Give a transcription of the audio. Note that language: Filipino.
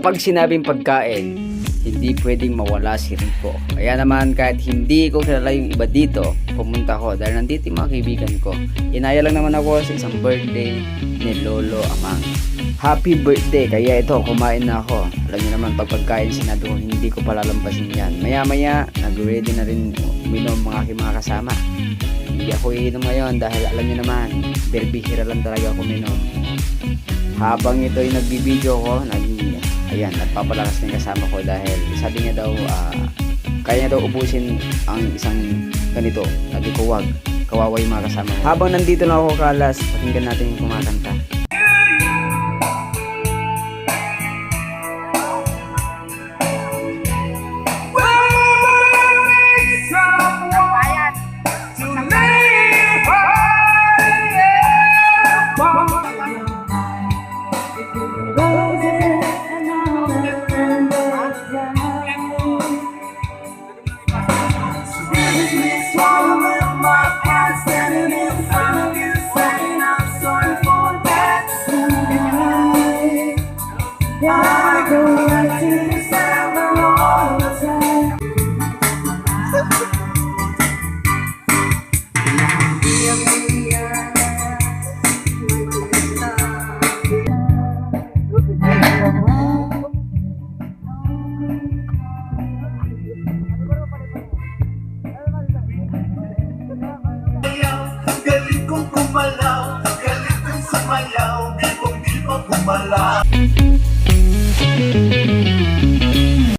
Kapag sinabing pagkain, hindi pwedeng mawala si Rico. Kaya naman kahit hindi ko kilala yung iba dito, pumunta ko dahil nandito yung mga kaibigan ko. Inaya lang naman ako sa isang birthday ni Lolo Amang. Happy birthday! Kaya ito, kumain na ako. Alam niyo naman, pag pagkain sinabi ko, hindi ko palalampasin yan. Maya-maya, nag-ready na rin uminom mga aking mga kasama. Hindi ako iinom ngayon dahil alam niyo naman, berbihira lang talaga ako uminom. Habang ito yung nagbibideo ko, ayan, nagpapalakas ng kasama ko dahil sabi niya daw, kaya niya daw ubusin ang isang ganito. Sabi ko, wag, kawawa yung mga kasama ko. Habang nandito na ako kalas, pakinggan natin yung kumakanta. Galit kong kumalaw, galit kong sumayaw, di kong kumalaw.